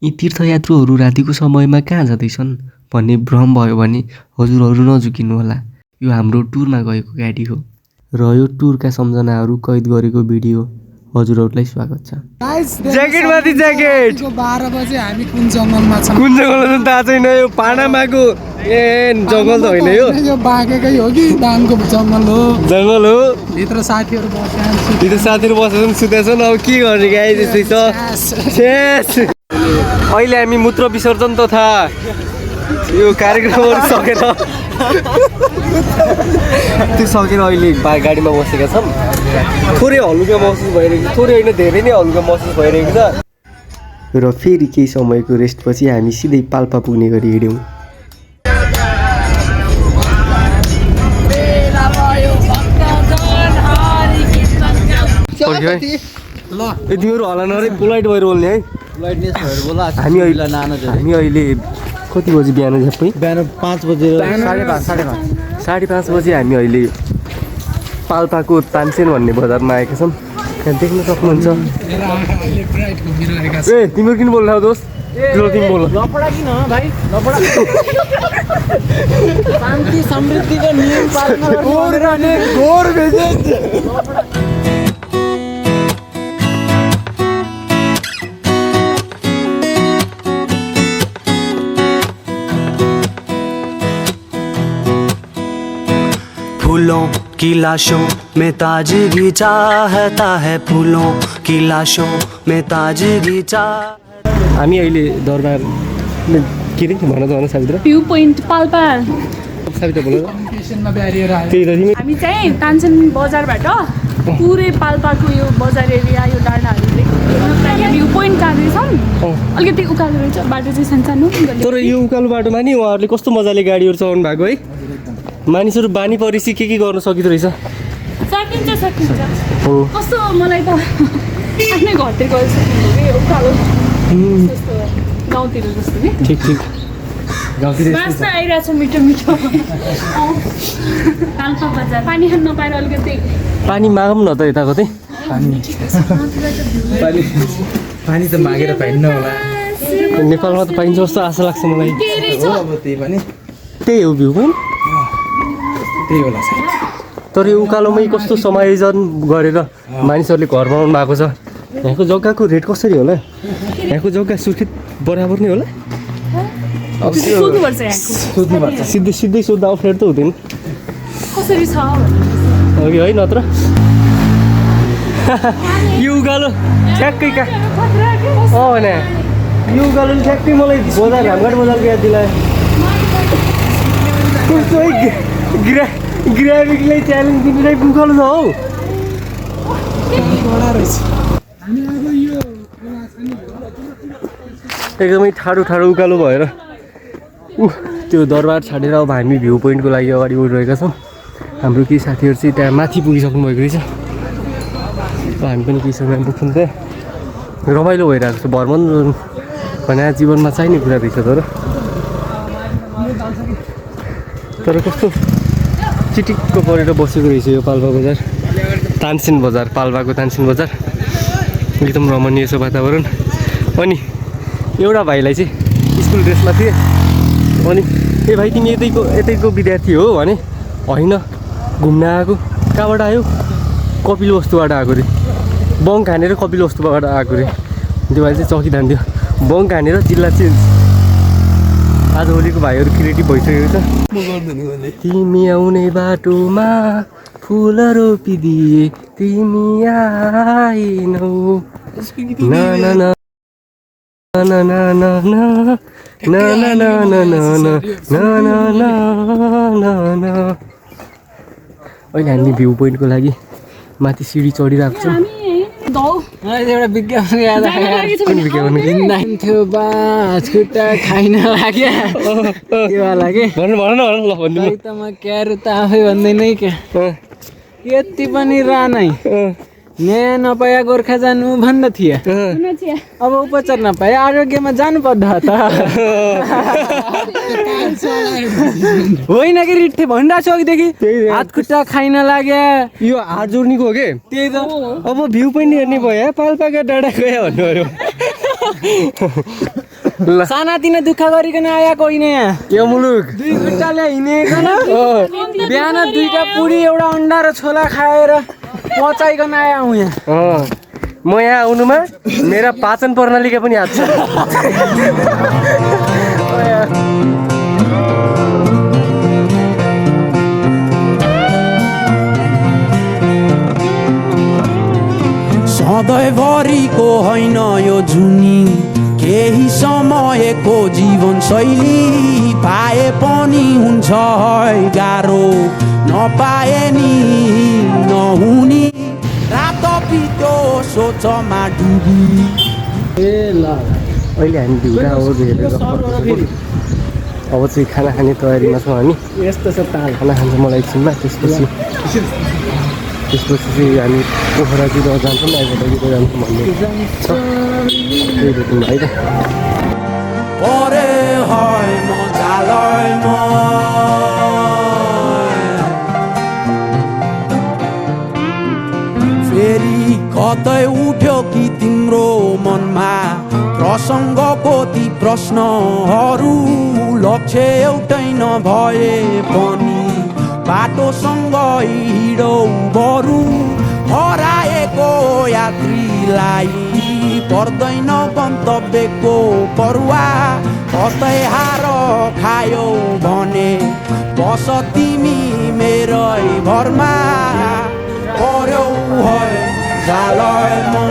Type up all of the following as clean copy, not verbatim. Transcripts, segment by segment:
यी तीर्थयात्रुहरू रातिको समयमा कहाँ जाँदैछन् भन्ने भ्रम भयो भने हजुरहरू नझुकिनुहोला। यो हाम्रो टुरमा गएको गाडी हो र यो टुरका सम्झनाहरू कैद गरेको भिडियो। हजुरहरूलाई स्वागत छ। ज्याकेट माथि ज्याकेट 12 बजे हामी कुन जङ्गलमा छौँ? कुन जङ्गल छ थाहा छैन। यो पानामाको जङ्गल त होइन यो बाँकेकै हो कि दाङको जङ्गल हो? जङ्गल हो। भित्र साथीहरू बसेछन् सुतेछन्। अब के गर्ने गाई जस्तै छ। अहिले हामी मूत्र विसर्जन तथा यो कार्यक्रमहरू सकेर त्यो सकेर अहिले गाडीमा बसेका छौँ। थोरै हल्का महसुस भइरहेको छ, थोरै होइन धेरै नै हल्का महसुस भइरहेको छ। र फेरि केही समयको रेस्टपछि हामी सिधै पाल्पा पुग्ने गरी हिँड्यौँ। तिमीहरू हल्ला नरै पोलाइट भएर बोल्ने है। हामी अहिले कति बजी बिहान झ्याप्पै? बिहान 5 बजे 5:30 बजी हामी अहिले पाल्पाको तानसेन भन्ने बजारमा आएका छौँ। त्यहाँ देख्न सक्नुहुन्छ। ए तिमीहरू किन बोल्नु दोस्त? तिमी बोल। शान्ति समृद्धिको नियम पालन। फूलों की लाशों में ताजगी चाहता है, फूलों की लाशों में ताजगी चाह। हामी अहिले दरबार के रे भन त सावित्र? View point Palpa. सावित्र बोल। स्टेसनमा ब्यारिएर आयो। त्यही त तिमी। हामी चाहिँ तानसेन बजारबाट पुरै पाल्पाको यो बजार एरिया यो डाँडाहरू भ्यू पोइन्ट जाँदैछौँ। अलिकति उकालो रहेछ बाटो चाहिँ सानसानो। तर यो उकालो बाटोमा नि उहाँहरूले कस्तो मजाले गाडीहरू चलाउनु भएको है। मानिसहरू बानी परेपछि के गर्न सकिँदो रहेछ। सकिन्छ हो। कस्तो मलाई त आफ्नै घरतिर गएर सकिन्छ कि उकालो जस्तो गाउँतिर जस्तो कि। ठिक गाउँतिर बाँच्न आइरहेछ मिठो मिठो। पाल्पा बजार पानी खान नपाएर अलिकति पानी मागौँ न त यता कतै। पानी त मागेर पाइन्न होला। नेपालमा त पाइन्छ जस्तो आशा लाग्छ मलाई। त्यही हो भ्यू पोइन्ट। त्यही होला सायद। तर यो उकालोमै कस्तो समायोजन गरेर मानिसहरूले घर बनाउनु भएको छ। यहाँको जग्गाको रेट कसरी होला? यहाँको जग्गा सुर्खेत बराबर नै होला? अब सिधै सोध्दा अप्ठ्यारो त हुँदैन कसरी छ अघि है नत्र। यो उकालो ठ्याक्कै भने यो उकालो ठ्याक्कै मलाई बजार घामघाट बजारको याद दिलायो। कस्तो है ग्राभिटीलाई च्यालेन्ज दिने टाइप उकालो छ हौ। एकदमै ठाडो उकालो भएर त्यो दरबार छाडेर अब हामी भ्यू पोइन्टको लागि अगाडि बढिरहेका छौँ। हाम्रो केही साथीहरू चाहिँ त्यहाँ माथि पुगिसक्नु भएको रहेछ। हामी पनि केही समय पुग्छौँ। त्यहाँ रमाइलो भइरहेको छ। भ्रमण भने जीवनमा चाहिने कुरा रहेछ। तर कस्तो चिटिक्क परेर बसेको रहेछ यो पाल्पा बजार। तानसेन बजार, पाल्पाको तानसेन बजार एकदम रमणीय छ वातावरण। अनि एउटा भाइलाई चाहिँ स्कुल ड्रेसमा थिएँ। अनि ए भाइ तिमी यतैको विद्यार्थी हो भने होइन घुम्न आएको। कहाँबाट आयो? कपिलवस्तुबाट आएको अरे। बङ्क हानेर कपिलवस्तुबाट आएको अरे। त्यो भाइ चाहिँ चौकी धान्थ्यो। बङ्क हानेर जिल्ला चेन्ज। आजभोलिको भाइहरू क्रिएटिभ भइसकेको छ। तिमी आउने बाटोमा फुल रोपिदिए तिमी आएनौ। अहिले हामी भ्यू पोइन्टको लागि माथि सिडी चढिरहेको छौँ। एउटा विज्ञापन याद आयो थियो। बाछुट्टा खाइन लाग्यो त्यो वाला के भन ल भनिदिनु त म क्यारु त आफै भन्दैन क्या। यति पनि रानै न्याय नपाए गोर्खा जानु भन्न थिए। अब उपचार नपाए आरोग्यमा जानु पर्दा त होइन कि रिट्ठे भनिरहेको छु अघिदेखि। हात खुट्टा खाइन लाग्यो। यो हात जोड्नेको हो के? त्यही त। अब भ्यू पनि हेर्ने भयो पाल्पाका डाँडा गयो भन्नु सानातिना दुःख गरिकन आएको होइन यहाँ यो मुलुक 2 खुट्टाले हिँडेकन बिहान 2टा पुरी एउटा अन्डा र छोला खाएर पचाइकन आए हुँ यहाँ म यहाँ आउनुमा मेरा पाचन प्रणालीका पनि हात छ सधैँभरिको होइन यो जुनी केही समयको जीवन शैली पाए पनि हुन्छ है गाह्रो नपाए नि नहुनी रात बित्यो सोचमा डुबी अहिले हामी भिउरा हेरेर अब चाहिँ खाना खाने तयारीमा छौँ हामी यस्तो छ ताल खाना खान्छ मलाई एकछिनमा त्यसपछि चाहिँ हामी पोखरातिर जान्छौँ आइपटातिर जान्छौँ भन्ने छ त्यही भेटौँ है त परे है मजालयमा फेरि कतै उठ्यो कि तिम्रो मनमा प्रसङ्गको ती प्रश्नहरू लक्ष्य एउटै नभए पनि बाटोसँग हिँडौ बरु हराएको यात्रीलाई पर्दैन गन्तव्यको परुवा कतै हार खायौ भने बस तिमी मेरै भरमा पर्यौ है जालयमा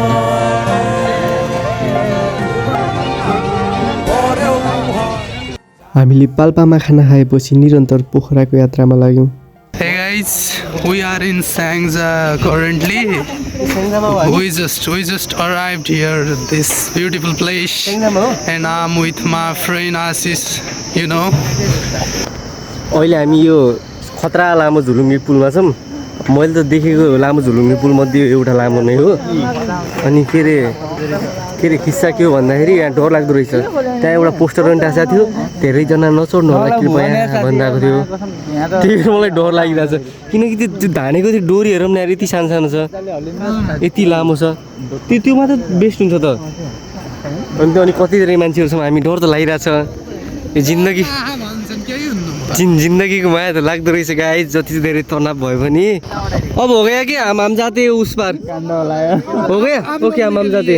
पर्यौ हामीले पाल्पामा खाना खाएपछि निरन्तर पोखराको यात्रामा लाग्यौँ Hey guys, we are in Sangza currently. We just arrived here, this beautiful place, and I'm with my friend Ashish. You know. अहिले हामी यो खतरा लामो झुलुङ्गे पुलमा छौँ मैले त देखेको लामो झुलुङ्गे पुल मध्ये एउटा लामो नै हो अनि के अरे किस्सा के हो भन्दाखेरि यहाँ डर लाग्दो रहेछ त्यहाँ एउटा पोस्टर पनि टाँसेको थियो धेरैजना नचढ्नु होला कृपया भनिरहेको थियो त्यही भएर मलाई डर लागिरहेछ किनकि त्यो धानेको त्यो डोरीहरू पनि यति सानो सानो छ यति लामो छ त्यो मात्र बेस्ट हुन्छ त अनि कति धेरै मान्छेहरू छौँ हामी डर त लागिरहेछ यो जिन्दगीको माया त लाग्दो रहेछ गाइस जति धेरै तनाव भयो भने अब हो गया कि हम जाते उस पार हो गया ओके हम जाते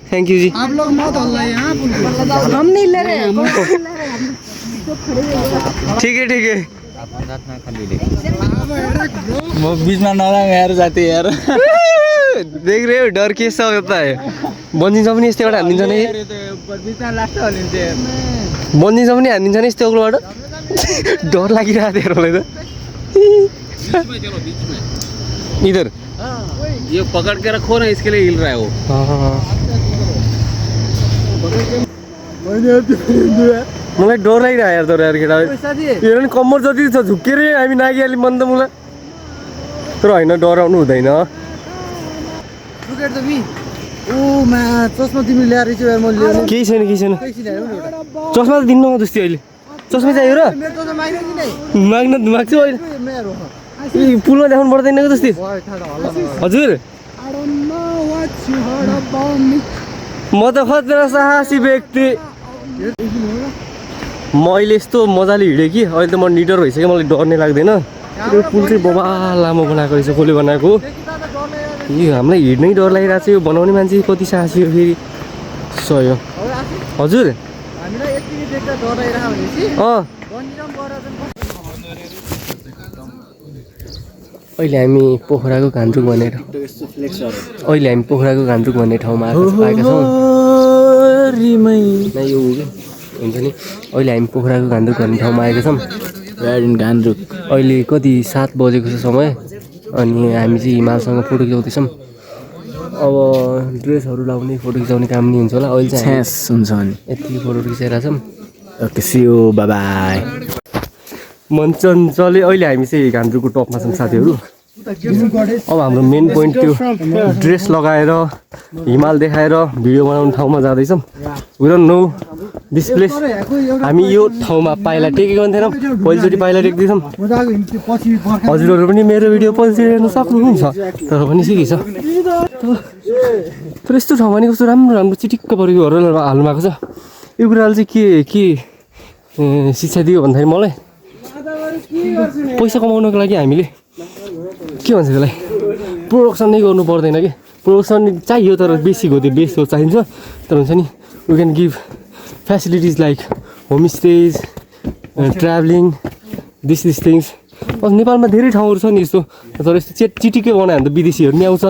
थैंक यू जी आप लोग मत हल्ला यहाँ हम नहीं ले रहे ठीक है म बिचमा नलाग यार जाते यार देख रहे हो डर के सा होता है बन्जिन्छ पनि यस्तैबाट हानिदिन्छ नि बिचमा लास्ट हालिन्छ बन्जिन्छ पनि हानिदिन्छ नि यस्तो अग्लोबाट डर लागिरहेको थियो मलाई त इधर ये पकड़ के रखो ना इसके लिए हिल रहा है वो मलाई डर लागिरहेको यार तर यार केटा हेर नि कम्मर जति छ झुक्केर हामी नागिहाल्यौँ मन त मलाई तर होइन डराउनु हुँदैन चस्मा तिमीले ल्याएर चाहिँ म ल्याउने केही छैन चस्मा त दिनु न जस्तै अहिले चस्मा चाहियो र माग्छु अहिले पुलमा देखाउनु पर्दैन कि जस्तै हजुर म त खतरा साहसी व्यक्ति मैले यस्तो मजाले हिँडेँ कि अहिले त म निडर भइसक्यो मलाई डर नै लाग्दैन यो पुल चाहिँ बबा लामो बनाएको रहेछ कसले बनाएको यो हामीलाई हिँड्नै डर लागिरहेको छ यो बनाउने मान्छे कति साहसी हो फेरि सही हो हजुर अहिले हामी पोखराको घान्द्रुक भन्ने ठाउँमा आएका छौँ यो हुन्छ नि अहिले हामी पोखराको घान्द्रुक भन्ने ठाउँमा आएका छौँ घान्द्रुक अहिले कति 7 बजेको छ समय अनि हामी चाहिँ हिमालसँग फोटो खिचाउँदैछौँ अब ड्रेसहरू लाउने फोटो खिचाउने काम नि हुन्छ होला अहिले चाहिँ हुन्छ अनि यति फोटो खिचाइरहेको छौँ okay see you bye bye मञ्चले अहिले हामी चाहिँ घान्द्रुकको टपमा छौँ साथीहरू अब हाम्रो मेन पोइन्ट त्यो ड्रेस लगाएर हिमाल देखाएर भिडियो बनाउने ठाउँमा जाँदैछौँ we don't know this place हामी यो ठाउँमा पाइला टेकेको थिएनौँ पहिलोचोटि पाइला टेक्दैछौँ हजुरहरू पनि मेरो भिडियो पछि हेर्न सक्नुहुन्छ तर पनि ठिकै छ तर यस्तो ठाउँमा नि कस्तो राम्रो चिटिक्क परेकोहरू हाल्नु भएको छ यो कुराले चाहिँ के शिक्षा दियो भन्दाखेरि मलाई पैसा कमाउनको लागि हामीले के भन्छ त्यसलाई प्रोडक्सन नै गर्नु पर्दैन कि प्रोडक्सन चाहियो तर बेसिक हो त्यो बेस हो चाहिन्छ तर हुन्छ नि we can give facilities like homestays travelling this things नेपालमा धेरै ठाउँहरू छ नि यस्तो तर यस्तो चिटिकै बनायो भने त विदेशीहरू नि आउँछ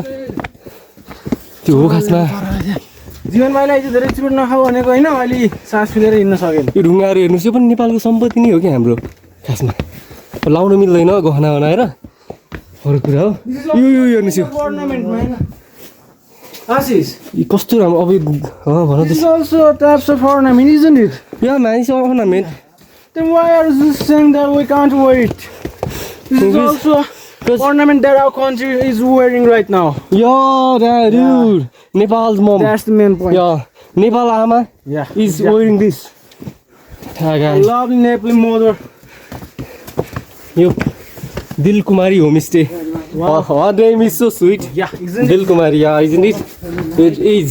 त्यो हो खासमा जीवनमा अहिले चाहिँ धेरै चुट नखाऊ भनेको होइन अलि सास फेरेर हिँड्न सकेन यो ढुङ्गाहरू हेर्नुहोस् यो पनि नेपालको सम्पत्ति नै हो कि हाम्रो खासमा लाउनु मिल्दैन गहना बनाएर अरू कुरा हो यो हेर्नुहोस् यो आशिष यो कस्तो राम्रो अब भन This is also types of ornament, isn't it? या मानिस ornament Then why are you saying that we can't wear it? This is also ornament that our country is wearing right now. dude Nepal's mom That's the main point. Nepal ama Yeah, is exactly. wearing this guys Lovely Nepali mother. यो दिल कुमारी homestay her name is so sweet Yeah, isn't Dil Kumari, yeah, isn't it? It is.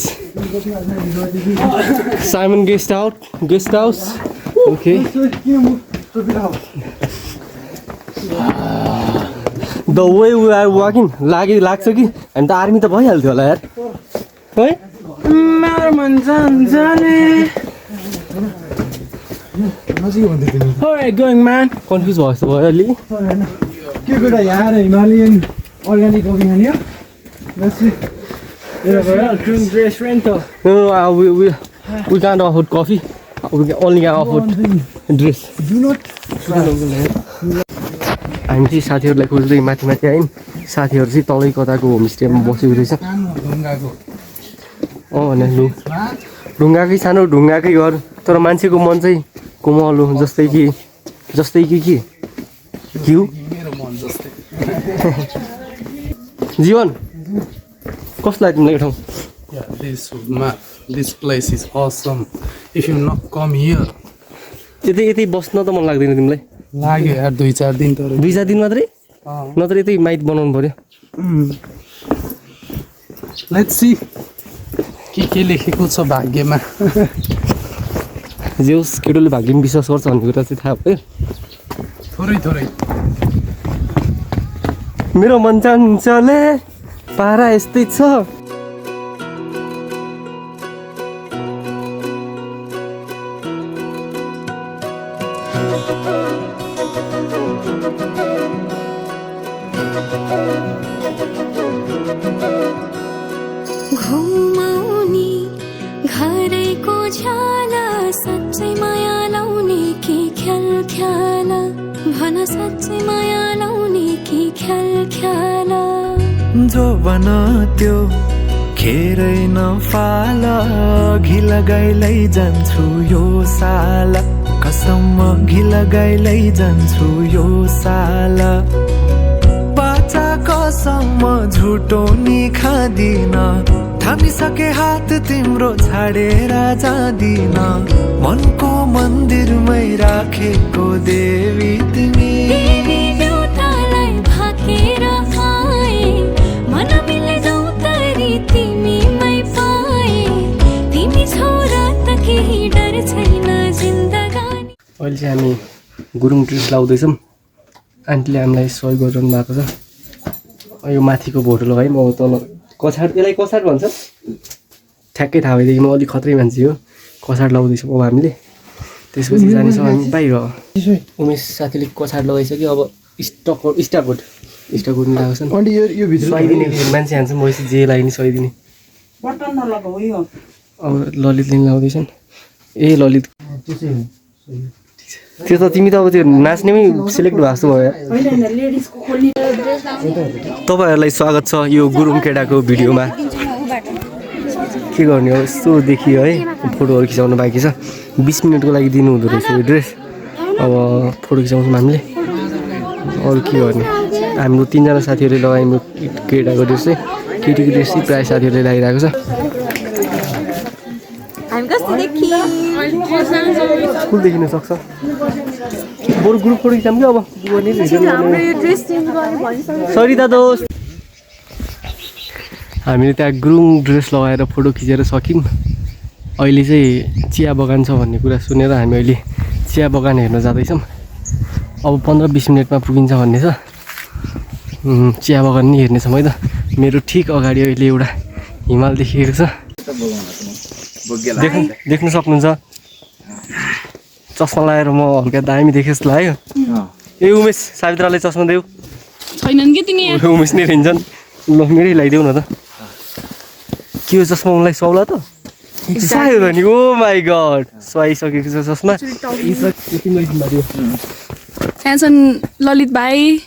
Simon guest house. Okay. The way we are walking, लाग्छ कि हामी त army त भइहाल्थ्यो होला यार है मेरो मन जाने Alright, going man. कन्फ्युज भयो जस्तो भयो अलि के कुरा यहाँ हिमालयन अर्ग्यानिक कफी खाने हो Drink dress rental. No, we can't afford coffee. We can only afford dress. हामी चाहिँ साथीहरूलाई खोज्दै माथि आयौँ साथीहरू चाहिँ तलै कताको होमस्टेमा बसेको रहेछ भने ढुङ्गाकै सानो ढुङ्गाकै घर तर मान्छेको मन चाहिँ कोमल हो जस्तै कि के घिउ जीवन कस्तो लाग्यो तिमीलाई यो ठाउँ This place is awesome. If you not come here, यतै बस्न त मन लाग्दैन तिमीलाई लाग्यो यार 2-4 दिन तर 2-4 दिन मात्रै नत्र यतै माइत बनाउनु पर्यो लेट्स सी के लेखेको छ भाग्यमा जे होस् केटोले भाग्यमा विश्वास गर्छ भन्ने कुरा चाहिँ थाहा भयो थोरै मेरो मन चञ्चले पारा यस्तै छ घुमाउने घरैको झ्याला साँच्चै माया लाउने कि ख्याल भन साँच्चै माया लाउने कि ख्याल जो बन त्यो खेरै नफाल घिल गाइलै जान्छु यो साल कसम घिल गाइलै जान्छु यो साल बाचा कसम झुटो नि खादिन थामिसके हात तिम्रो छाडेर जादिन मनको मन्दिरमै राखेको देवी तिमी देउतालाई भाकेर आए मन मिले जाउँ तरी तिमीमै पाए तिमी छोरा त केही डर छैन जिन्दगानी अहिले चाहिँ हामी गुरुङ ड्रेस लाउँदैछौँ आन्टीले हामीलाई सहयोग गरिरहनु भएको छ यो माथिको भोटो लगायौँ अब तल कछाड यसलाई कछाड भन्छ ठ्याक्कै थाहा भएदेखि म अलिक खत्रै मान्छे हो कछाड लाउँदैछौँ अब हामीले त्यसपछि जानेछौँ हामी बाहिर उमेश साथीले कछाड लगाइसक्यो अब स्टाकोट लगाएको छ सुहाइदिने मान्छे हान्छौँ भएपछि जे लाग्यो नि सुहाइदिने अब ललितले लाउँदैछन् ए ललित त्यो त तिमी त अब त्यो नाच्नेमै सिलेक्ट भएको जस्तो भयो तपाईँहरूलाई स्वागत छ यो गुरुङ केटाको भिडियोमा के गर्ने हो यस्तो देखियो है फोटोहरू खिचाउनु बाँकी छ 20 मिनटको लागि दिनु हुँदो रहेछ यो ड्रेस अब फोटो खिचाउँछौँ हामीले अरू के गर्ने हाम्रो 3जना साथीहरूले लगायौँ केटाको ड्रेस चाहिँ केटीको ड्रेस चाहिँ प्रायः साथीहरूले लगाइरहेको छ कुल देखिन सक्छ बरु ग्रुप फोटो खिचाउँ कि अब सरी दा दोस्त हामीले त्यहाँ गुरुङ ड्रेस लगाएर फोटो खिचेर सक्यौँ अहिले चाहिँ चिया बगान छ भन्ने कुरा सुनेर हामी अहिले चिया बगान हेर्न जाँदैछौँ। अब 15-20 मिनटमा पुगिन्छ भन्ने छ। चिया बगान नि हेर्नेछौँ है त। मेरो ठिक अगाडि अहिले एउटा हिमाल देखिएको छ, देख्न सक्नुहुन्छ। चस्मा लगाएर म हल्का दामी देखेँ जस्तो लाग्यो। ए उमेश, सावित्राले चस्मा देऊ। छैनन् कि तिनी यहाँ? उमेश नै रहन्छन्। ल मेरै लगाइदेऊ न त। के हो चस्मा उनलाई सुहाउला त? सुहायो त नि। ओ माई गड, सुहाइसकेको छ चस्मा। यहाँ छन् ललित भाइ,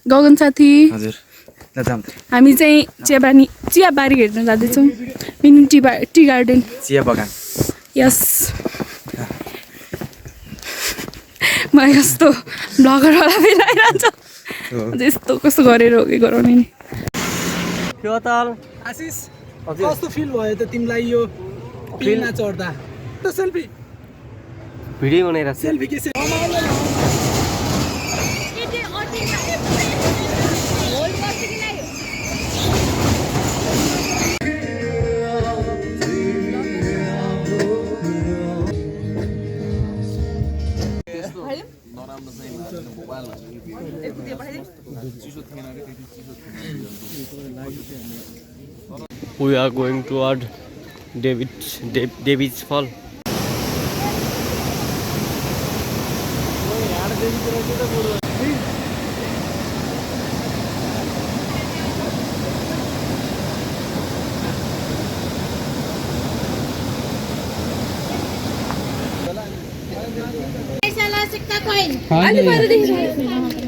गगन साथी। हामी चाहिँ चिया बारी हेर्न जाँदैछौँ। मिनी टी गार्डन, चिया बगान। यस, म कस्तो ब्लगरवाला फेरि आइरहन्छ। यस्तो कस्तो गरेर हो कि गराउने नि। आशिष कस्तो फिल भयो त तिमीलाई यो पिलमा चढ्दा? त सेल्फी भिडियो बनाइरहेको छु। सेल्फी के We are going toward David's Fall.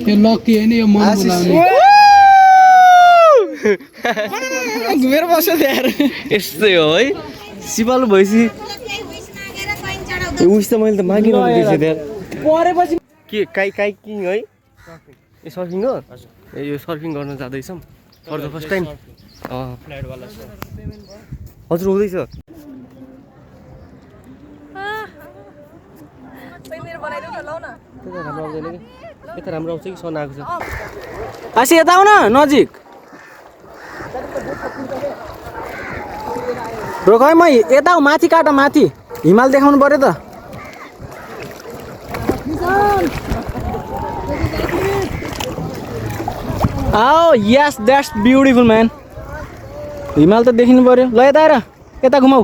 यो लकी होइन, यो मन बोलाउने। घुमेर बस्यो यार। यस्तै हो है, सिपालु भएपछि उस त मैले त मागिरहेको थिएँ परेपछि के काइकिङ है? ए सर्फिङ हो? ए यो सर्फिङ गर्न जाँदैछौँ फर द फर्स्ट टाइम। हजुर हुँदैछ। राम्रो आउँदैन कि? यता राम्रो आउँछ कि सन आएको छ? आशी यता आऊ न नजिक। रोक है, म यता आऊ, माथि काट, माथि हिमाल देखाउनु पर्यो त। आओ, यस द्याट्स ब्युटिफुल म्यान। हिमाल त देखिनु पर्यो। ल यता आएर यता घुमाऊ।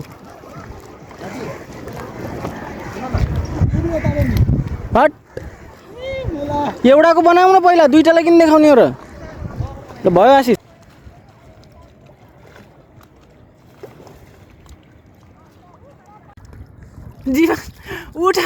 हट, एउटाको बनाऊ न पहिला, दुईटालाई किन देखाउने हो र? ल भयो आशिष। जीवन उठ।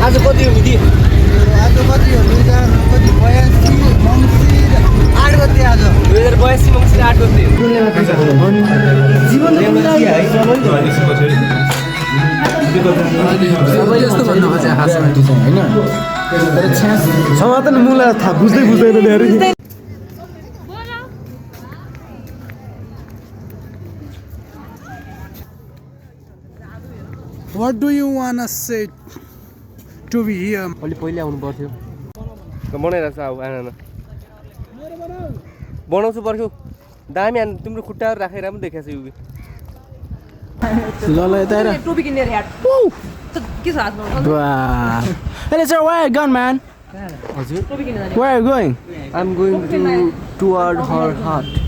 आज कति हो मिति? आज कति हो? 2082 मङ्सिर 8 गते। आज 2082 मङ्सिर 8 गते। जीवन सबैले यस्तो भन्नु खोजे हाँस्नु चाहिँ होइन, तर समाधान मुला थाहा बुझ्दै बुझ्दैन ल्याएर। What do you wanna say to be here? अलि पहिले आउनु पर्थ्यो। बनाइरहेको छ। अब आएन बनाउँछु पर्ख्यौ। दामी तिम्रो खुट्टाहरू राखेर पनि देखाएको छ यो। ल ल यता आएर टोपी किनेर यार के छ हातमा? वाह, hey sir, where are you going, man? हजुर, Where are you going? I'm going toward her heart.